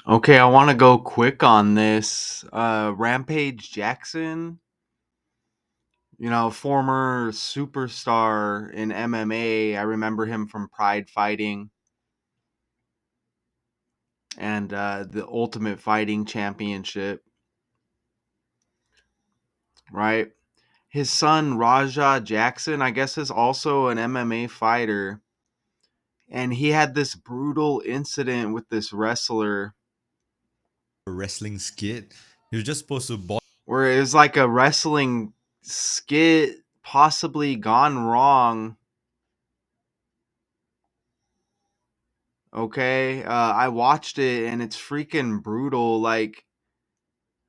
Okay, I want to go quick on this. Rampage Jackson, former superstar in MMA. I remember him from Pride Fighting and the Ultimate Fighting Championship, right? His son, Raja Jackson, I guess, is also an MMA fighter. And he had this brutal incident with this wrestler wrestling skit. He was just supposed to box where it was like a wrestling skit possibly gone wrong. Okay, I watched it and it's freaking brutal. Like,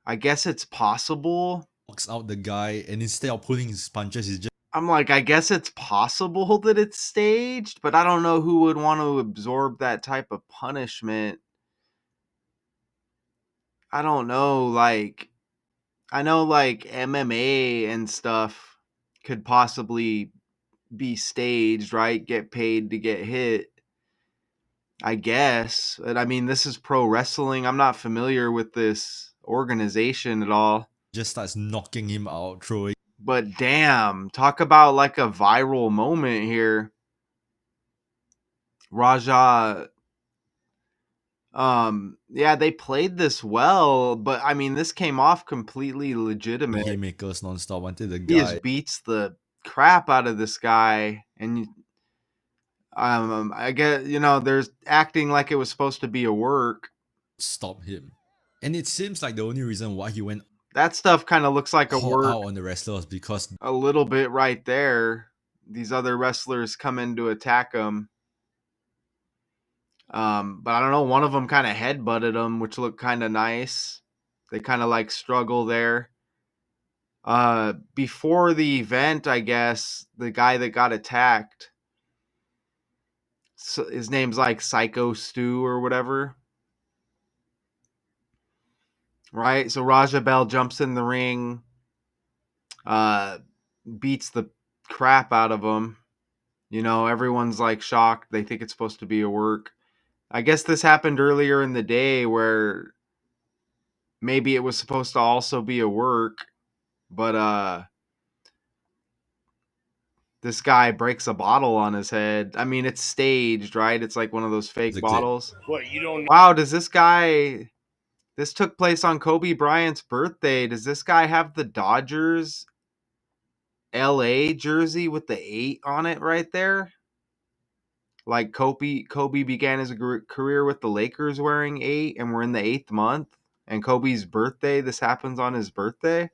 I guess it's possible. out the guy, and instead of pulling his punches, he's just I'm like, I guess it's possible that it's staged, but I don't know who would want to absorb that type of punishment. I don't know. Like, I know like MMA and stuff could possibly be staged, right? Get paid to get hit. I guess. But I mean, this is pro wrestling. I'm not familiar with this organization at all. starts knocking him out, throwing But damn, talk about like a viral moment here. Raja, yeah, they played this well, but I mean, this came off completely legitimate. haymakers nonstop until the He guy just beats the crap out of this guy, and I get, there's acting like it was supposed to be a work. stopped him. And it seems like the only reason why he went That stuff kind of looks like a all work out on the wrestler was because a little bit right there. These other wrestlers come in to attack him. But I don't know. One of them kind of headbutted him, which looked kind of nice. They kind of like struggle there. Before the event, I guess the guy that got attacked, so his name's like Psycho Stu or whatever, right? So Raja Bell jumps in the ring, uh, beats the crap out of him. Everyone's like shocked. They think it's supposed to be a work. I guess this happened earlier in the day where maybe it was supposed to also be a work, but this guy breaks a bottle on his head. I mean, it's staged, right? It's like one of those fake the clip. bottles. What, you don't know? Wow, this took place on Kobe Bryant's birthday. Does this guy have the Dodgers LA jersey with the 8 on it right there? Like Kobe began his career with the Lakers wearing 8 and we're in the 8th month. And Kobe's birthday, this happens on his birthday.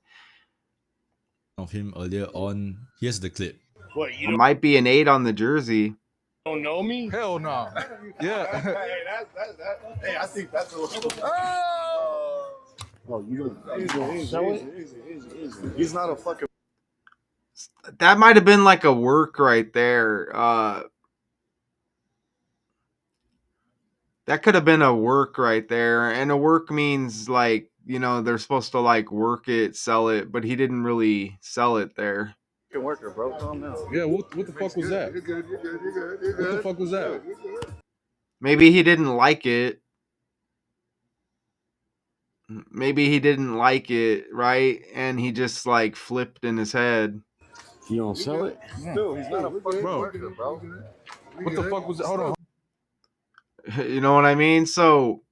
Of him earlier on. Here's the clip. What, it might be an 8 on the jersey. Don't know me? Hell no. Yeah. Hey, I think that's a little. Oh, you don't show it? He's not a fucking. That might have been like a work right there. That could have been a work right there. And a work means like, they're supposed to like work it, sell it, but he didn't really sell it there. Worker, bro. Calm down. Yeah, what the fuck was that? What the fuck was that? Maybe he didn't like it. Maybe he didn't like it, right? And he just like flipped in his head. You don't sell it? Dude, he's not a fucking worker, bro. What the fuck was that? Hold on. You know what I mean? So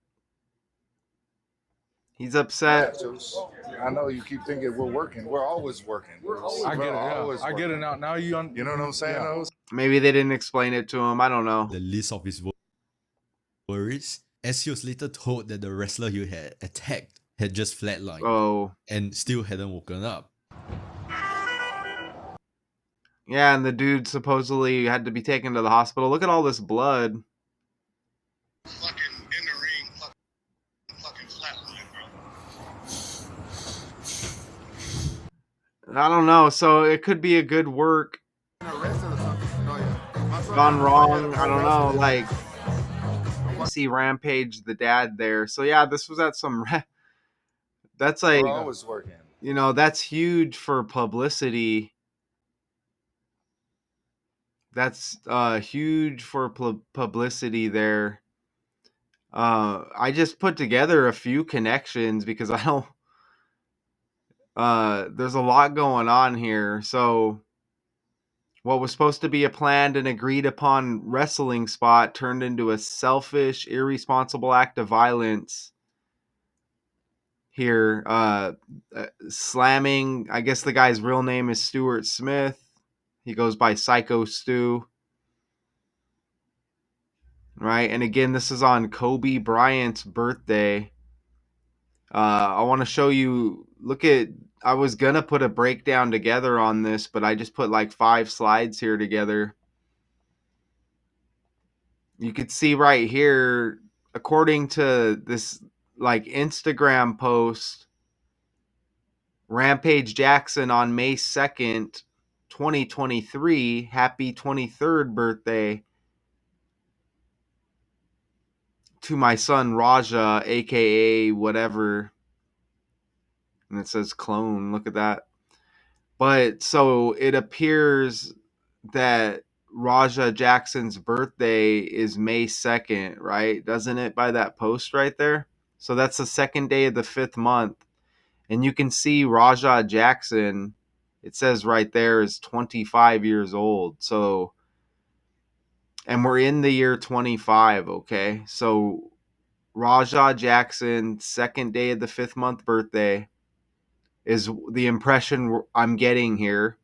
he's upset. I know you keep thinking we're working. We're always working. I get it. Yeah. I get it now. Now you know what I'm saying? Yeah. Maybe they didn't explain it to him. I don't know. The list of his worries, as he was later told that the wrestler he had attacked had just flatlined and still hadn't woken up. Yeah, and the dude supposedly had to be taken to the hospital. Look at all this blood. Fucking in the ring, fucking flatline, bro. I don't know. So it could be a good work gone wrong. I don't know. Like, see Rampage the dad there. So yeah, this was at some. That's like, we're always working. That's huge for publicity. That's huge for publicity there. I just put together a few connections because I don't. There's a lot going on here. So, what was supposed to be a planned and agreed upon wrestling spot turned into a selfish, irresponsible act of violence here. Slamming, I guess the guy's real name is Stuart Smith. He goes by Psycho Stu. Right? And again, this is on Kobe Bryant's birthday. I want to show you, I was going to put a breakdown together on this, but I just put like 5 slides here together. You could see right here, according to this like Instagram post, Rampage Jackson on May 2nd, 2023, happy 23rd birthday to my son Raja, aka whatever. And it says clone, look at that. But so it appears that Raja Jackson's birthday is May 2nd, right? Doesn't it, by that post right there? So that's the second day of the 5th month. And you can see Raja Jackson, it says right there, is 25 years old. So, and we're in the year 25, okay? So Raja Jackson, second day of the 5th month birthday, is the impression I'm getting here.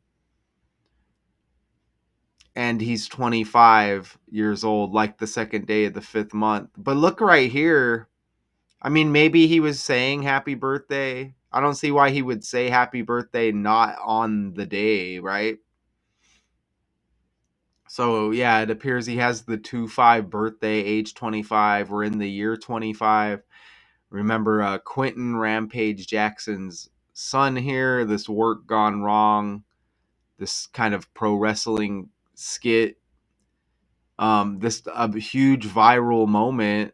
And he's 25 years old, like the second day of the 5th month. But look right here. I mean, maybe he was saying happy birthday. I don't see why he would say happy birthday not on the day, right? So, yeah, it appears he has the 2-5 birthday, age 25. We're in the year 25. Remember, Quinton Rampage Jackson's son here, this work gone wrong, this kind of pro wrestling skit. This a huge viral moment.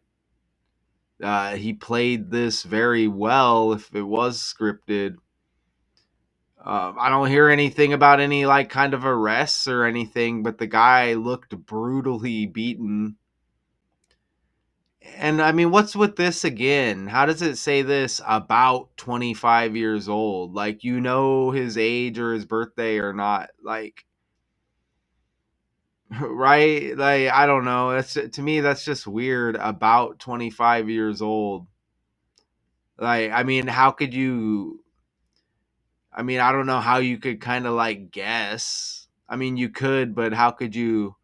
He played this very well if it was scripted. I don't hear anything about any like kind of arrests or anything, but the guy looked brutally beaten. And I mean, what's with this again? How does it say this about 25 years old? Like, you know his age or his birthday or not? Like, right? Like, I don't know. That's, to me, that's just weird. About 25 years old. Like, I mean, how could you? I mean, I don't know how you could kind of like guess. I mean, you could, but how could you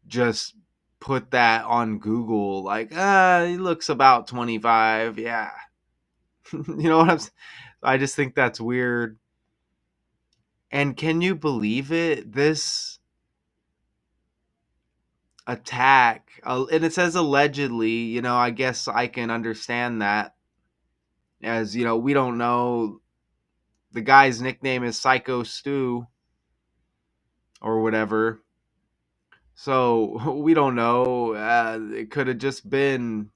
just put that on Google? Like, he looks about 25. Yeah. You know what I'm saying? I just think that's weird. And can you believe it? This attack, and it says allegedly, I guess I can understand that. As, we don't know. The guy's nickname is Psycho Stu or whatever. So we don't know. It could have just been,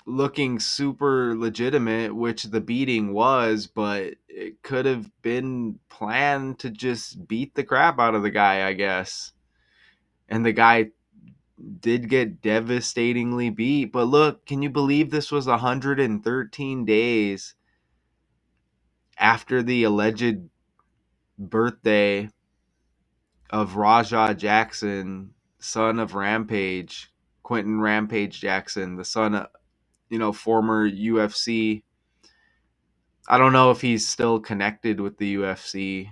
looking super legitimate, which the beating was, but it could have been planned to just beat the crap out of the guy, I guess. And the guy did get devastatingly beat. But look, can you believe this was 113 days after the alleged birthday of Raja Jackson, son of Rampage, Quinton Rampage Jackson, the son of, former UFC. I don't know if he's still connected with the UFC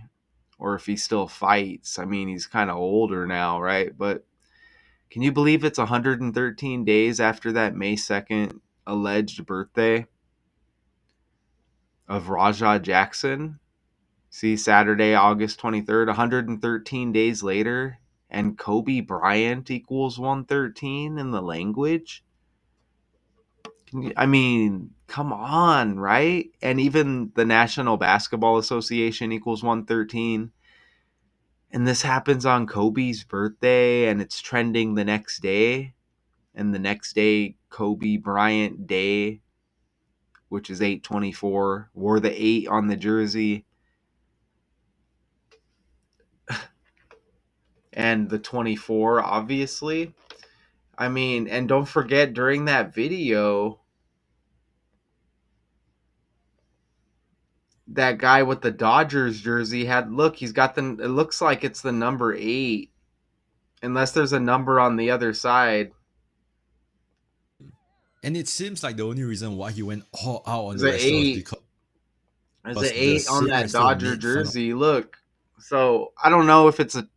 or if he still fights. I mean, he's kind of older now, right? But can you believe it's 113 days after that May 2nd alleged birthday of Raja Jackson? See, Saturday, August 23rd, 113 days later, and Kobe Bryant equals 113 in the language? I mean, come on, right? And even the National Basketball Association equals 113. And this happens on Kobe's birthday, and it's trending the next day. And the next day, Kobe Bryant Day, which is 8/24, wore the 8 on the jersey. And the 24, obviously. I mean, and don't forget during that video, that guy with the Dodgers jersey he's got it looks like it's the number 8, unless there's a number on the other side. And it seems like the only reason why he went all out on There's the an wrestler was 8. because There's an the 8 on same that wrestler Dodger made fun of. jersey. Look. So, I don't know if it's a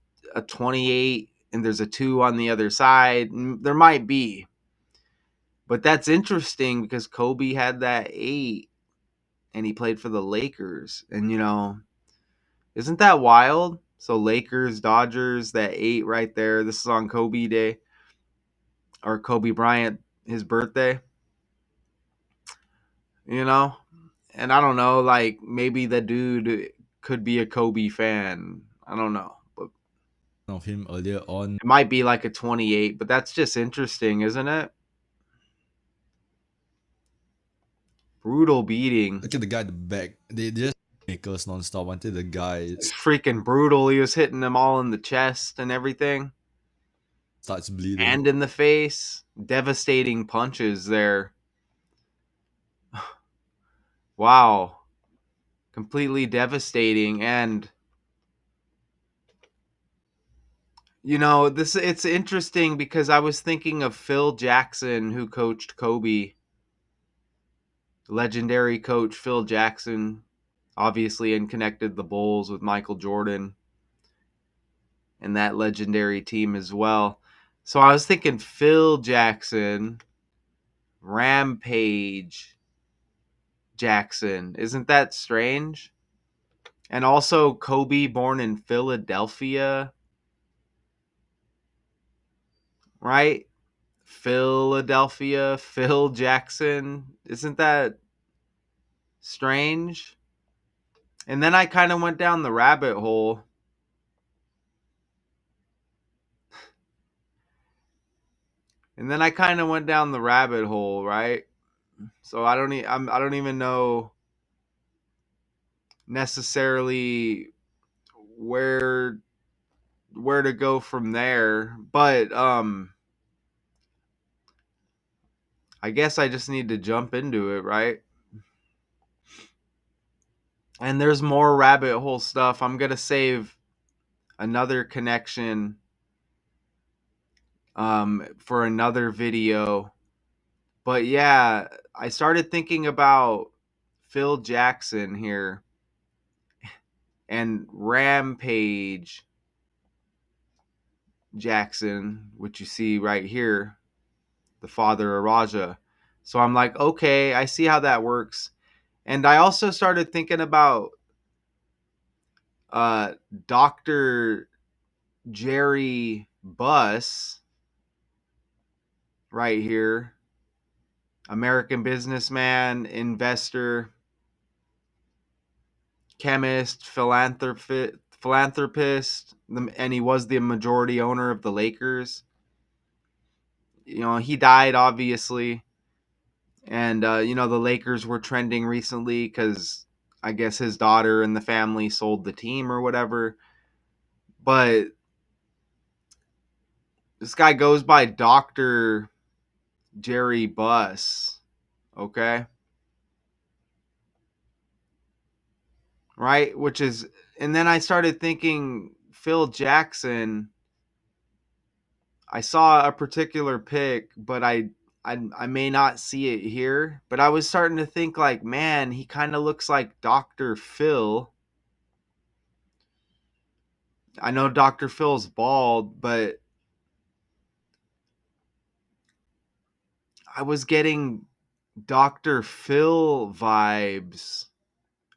28 and there's a 2 on the other side. There might be. But that's interesting because Kobe had that 8 and he played for the Lakers. And, isn't that wild? So Lakers, Dodgers, that 8 right there. This is on Kobe Day, or Kobe Bryant, his birthday. And I don't know, like maybe the dude could be a Kobe fan. I don't know, but Of him earlier on. it might be like a 28. But that's just interesting, isn't it? Brutal beating. Look at the guy in the back. They just make us nonstop until the guy It's freaking brutal. He was hitting them all in the chest and everything, starts bleeding. and in the face. Devastating punches there. Wow. Completely devastating. And it's interesting because I was thinking of Phil Jackson, who coached Kobe. Legendary coach Phil Jackson, obviously, and connected the Bulls with Michael Jordan and that legendary team as well. So I was thinking Phil Jackson, Rampage Jackson. Isn't that strange? And also Kobe, born in Philadelphia, right? Philadelphia, Phil Jackson. Isn't that strange? And then I kind of went down the rabbit hole. Right? So I don't even know necessarily where to go from there, but I guess I just need to jump into it, right? And there's more rabbit hole stuff. I'm going to save another connection for another video. But yeah, I started thinking about Phil Jackson here and Rampage Jackson, which you see right here, the father of Raja. So I'm like, okay, I see how that works. And I also started thinking about uh, Dr. Jerry Buss right here, American businessman, investor, chemist, philanthropist, and he was the majority owner of the Lakers. He died, obviously. And, the Lakers were trending recently because I guess his daughter and the family sold the team or whatever. But this guy goes by Dr. Jerry Buss, okay? Right? And then I started thinking Phil Jackson. I saw a particular pic, but I may not see it here. But I was starting to think, like, man, he kind of looks like Dr. Phil. I know Dr. Phil's bald, but I was getting Dr. Phil vibes.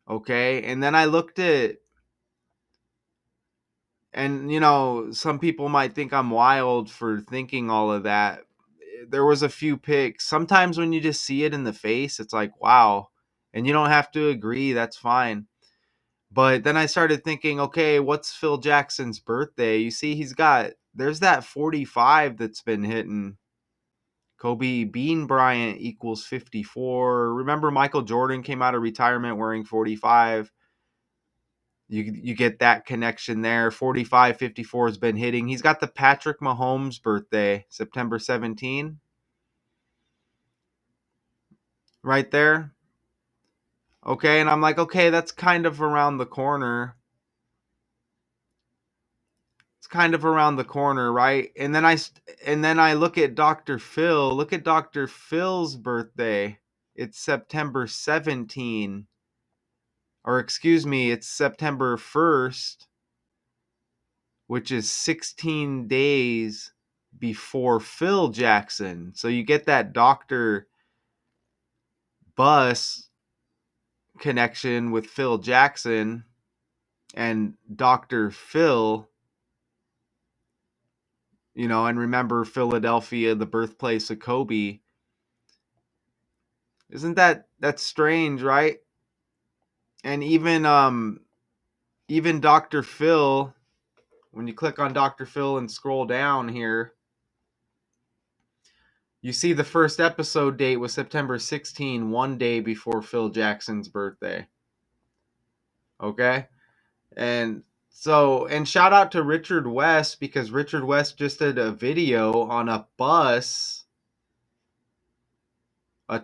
Okay. And then I looked at, and some people might think I'm wild for thinking all of that. There was a few pics. Sometimes when you just see it in the face, it's like, wow. And you don't have to agree. That's fine. But then I started thinking, okay, what's Phil Jackson's birthday? You see, there's that 45 that's been hitting. Kobe Bean Bryant equals 54. Remember Michael Jordan came out of retirement wearing 45. You get that connection there. 45-54 has been hitting. He's got the Patrick Mahomes birthday, September 17. Right there. Okay, and I'm like, okay, that's kind of around the corner. It's kind of around the corner, right? And then I look at Dr. Phil. Look at Dr. Phil's birthday. It's September 17. Or excuse me, it's September 1st, which is 16 days before Phil Jackson. So you get that Dr. Bus connection with Phil Jackson and Dr. Phil, and remember Philadelphia, the birthplace of Kobe. Isn't that's strange, right? And even Dr. Phil, when you click on Dr. Phil and scroll down here, you see the first episode date was September 16, one day before Phil Jackson's birthday. Okay? And shout out to Richard West, because Richard West just did a video on a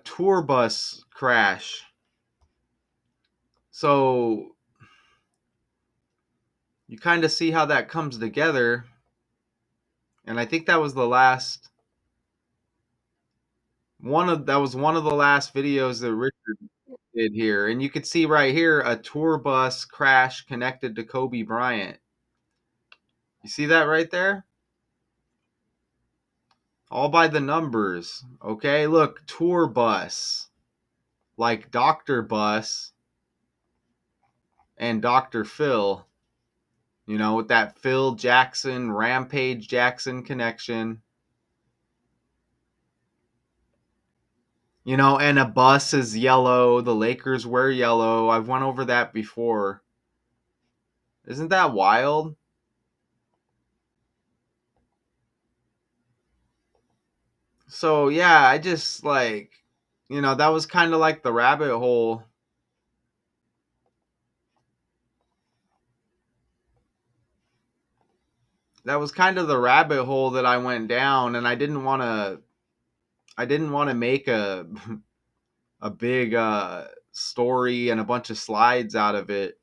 tour bus crash. So you kind of see how that comes together. And I think that was one of the last videos that Richard did here. And you could see right here a tour bus crash connected to Kobe Bryant. You see that right there? All by the numbers. Okay, look, tour bus. Like Dr. Bus and Dr. Phil. With that Phil Jackson, Rampage Jackson connection. And a bus is yellow. The Lakers wear yellow. I've went over that before. Isn't that wild? So, yeah, I just that was kind of like the rabbit hole. That was kind of the rabbit hole that I went down, and I didn't want to make a big story and a bunch of slides out of it,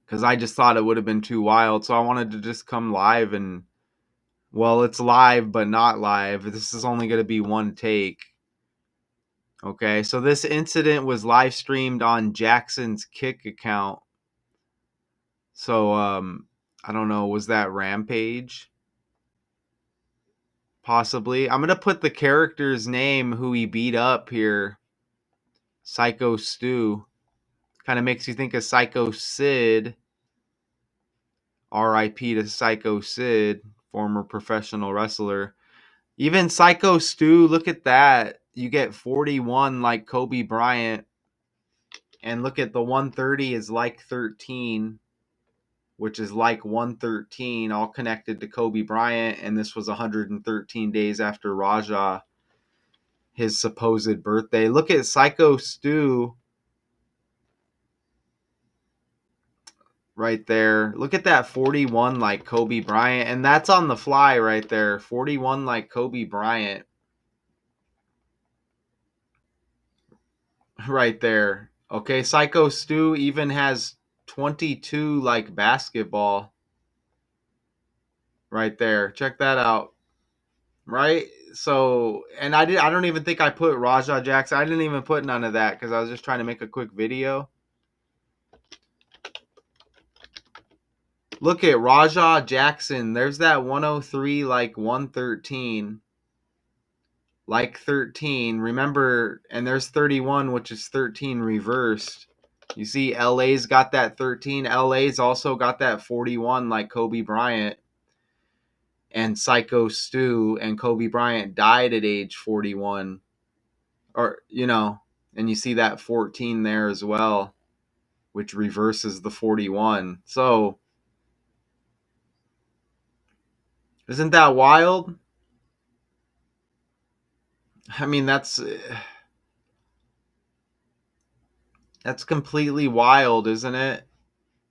because I just thought it would have been too wild. So I wanted to just come live and, well, it's live but not live. This is only going to be one take. Okay, so this incident was live streamed on Jackson's Kick account. So I don't know, was that Rampage? Possibly. I'm going to put the character's name who he beat up here. Psycho Stu. Kind of makes you think of Psycho Sid. R.I.P. to Psycho Sid, former professional wrestler. Even Psycho Stu, look at that. You get 41 like Kobe Bryant. And look at the 130 is like 13, which is like 113, all connected to Kobe Bryant. And this was 113 days after Raja, his supposed birthday. Look at Psycho Stu right there. Look at that 41 like Kobe Bryant. And that's on the fly right there. 41 like Kobe Bryant. Right there. Okay, Psycho Stu even has 22 like basketball. Right there. Check that out. Right? So, and I don't even think I put Raja Jackson. I didn't even put none of that because I was just trying to make a quick video. Look at Raja Jackson. There's that 103 like 113. Like 13. Remember, and there's 31, which is 13 reversed. You see LA's got that 13. LA's also got that 41 like Kobe Bryant and Psycho Stu, and Kobe Bryant died at age 41. Or, and you see that 14 there as well, which reverses the 41. So, isn't that wild? I mean, That's completely wild, isn't it?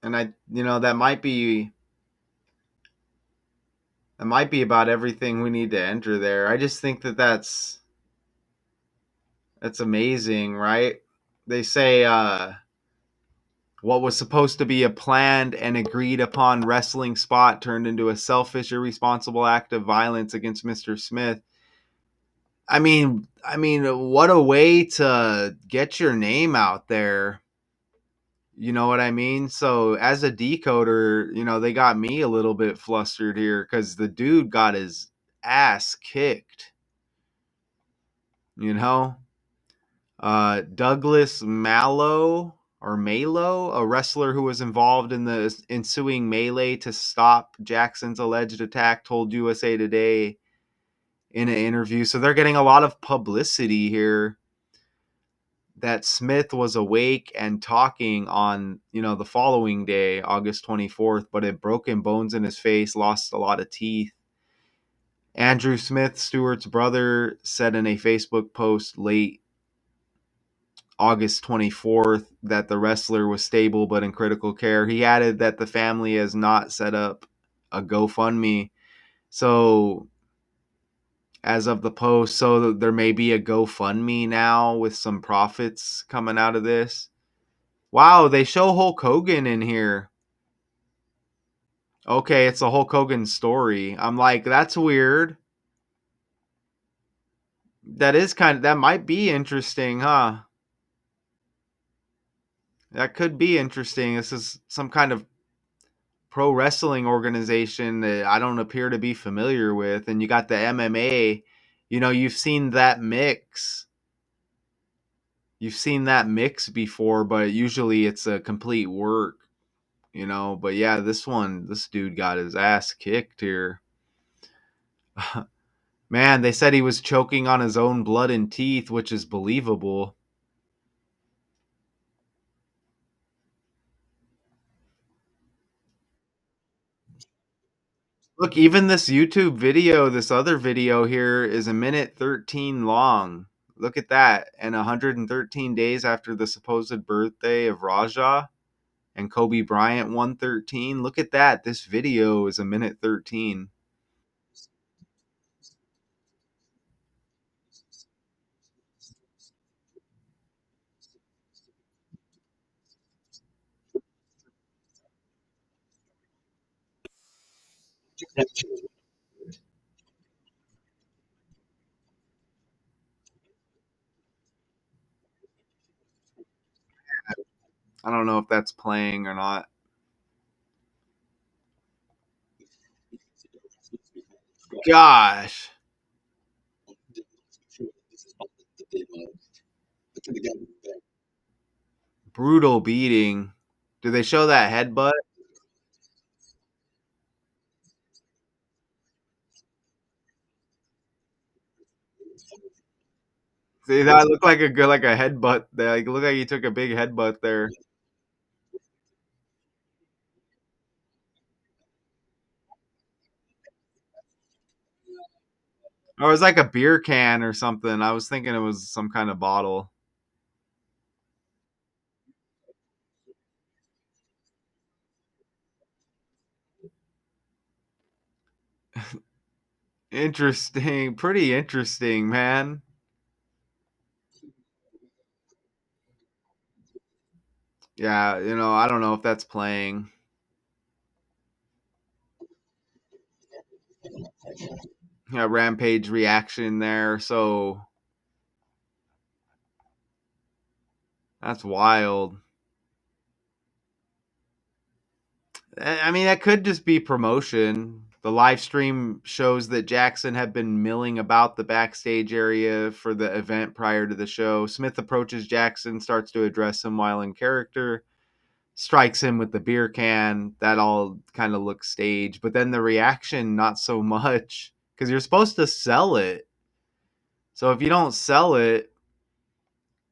And that might be about everything we need to enter there. I just think that that's amazing, right? They say what was supposed to be a planned and agreed upon wrestling spot turned into a selfish, irresponsible act of violence against Mr. Smith. What a way to get your name out there. You know what I mean? So as a decoder, they got me a little bit flustered here because the dude got his ass kicked. You know, Douglas Malo, a wrestler who was involved in the ensuing melee to stop Jackson's alleged attack, told USA Today in an interview. So they're getting a lot of publicity here that Smith was awake and talking on, the following day, August 24th, but had broken bones in his face, lost a lot of teeth. Andrew Smith, Stewart's brother, said in a Facebook post late August 24th that the wrestler was stable but in critical care. He added that the family has not set up a GoFundMe. So, as of the post, so there may be a GoFundMe now with some profits coming out of this. Wow, they show Hulk Hogan in here. Okay, it's a Hulk Hogan story. I'm like, that's weird. That might be interesting, huh? That could be interesting. This is some kind of pro wrestling organization that I don't appear to be familiar with. And you got the MMA. You've seen that mix. You've seen that mix before, but usually it's a complete work. But yeah, this dude got his ass kicked here. Man, they said he was choking on his own blood and teeth, which is believable. Look, even this YouTube video, this other video here is a minute 13 long. Look at that. And 113 days after the supposed birthday of Raja and Kobe Bryant 113. Look at that. This video is a minute 13. I don't know if that's playing or not. Gosh. Brutal beating. Do they show that headbutt? See, that looked like a headbutt there. Like, it looked like he took a big headbutt there. Or it was like a beer can or something. I was thinking it was some kind of bottle. Interesting. Pretty interesting, man. Yeah, I don't know if that's playing. Yeah, Rampage reaction there. So that's wild. I mean, that could just be promotion. The live stream shows that Jackson had been milling about the backstage area for the event prior to the show. Smith approaches Jackson, starts to address him while in character, strikes him with the beer can. That all kind of looks staged. But then the reaction, not so much, because you're supposed to sell it. So if you don't sell it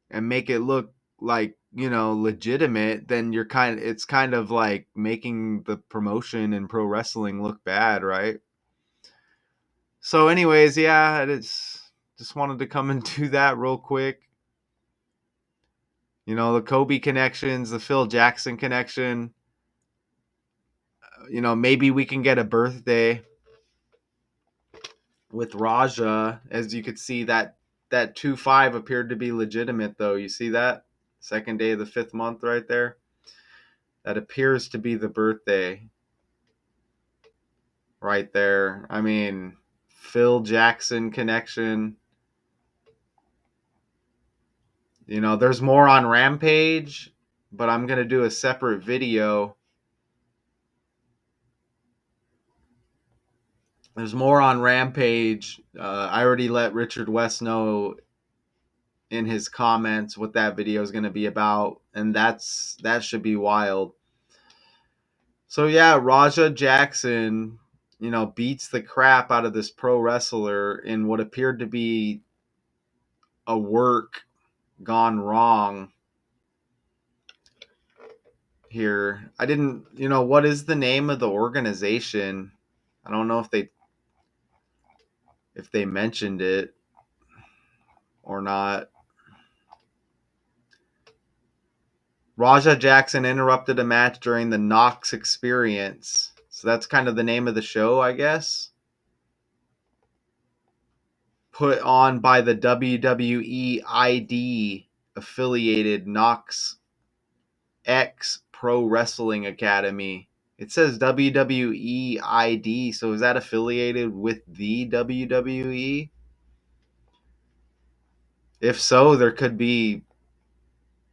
and make it look like, legitimate, then it's kind of like making the promotion in pro wrestling look bad, right? So anyways, yeah, it's just wanted to come and do that real quick. You know, the Kobe connections, the Phil Jackson connection. You know, maybe we can get a birthday with Raja. As you could see, that 2-5 appeared to be legitimate, though. You see that? Second day of the 5th month right there. That appears to be the birthday right there. I mean, Phil Jackson connection. You know, there's more on Rampage, but I'm going to do a separate video. There's more on Rampage. I already let Richard West know in his comments what that video is going to be about, and that should be wild. So yeah, Raja Jackson, you know, beats the crap out of this pro wrestler in what appeared to be a work gone wrong here. I didn't, you know, what is the name of the organization? I don't know if they mentioned it or not. Raja Jackson interrupted a match during the Knox Experience. So that's kind of the name of the show, I guess. Put on by the WWE ID affiliated Knox X Pro Wrestling Academy. It says WWE ID, so is that affiliated with the WWE? If so, there could be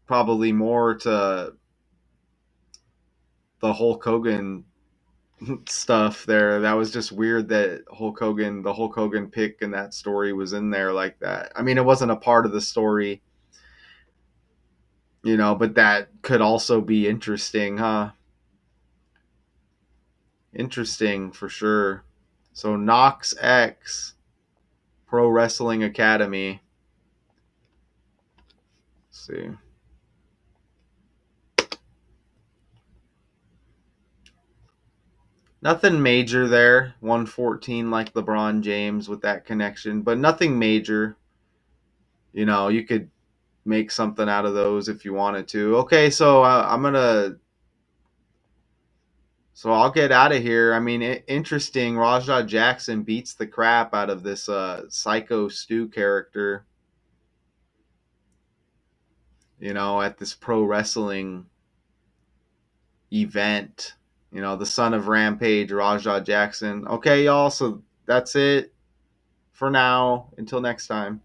probably more to the Hulk Hogan stuff there. That was just weird that the Hulk Hogan pick in that story was in there like that. I mean, it wasn't a part of the story, you know, but that could also be interesting, huh? Interesting for sure. So Knox X Pro Wrestling Academy. Let's see. Nothing major there. 114 like LeBron James with that connection, but nothing major. You know, you could make something out of those if you wanted to. Okay, so I'll get out of here. I mean, interesting. Raja Jackson beats the crap out of this Psycho Stu character, you know, at this pro wrestling event. You know, the son of Rampage, Raja Jackson. Okay, y'all, so that's it for now. Until next time.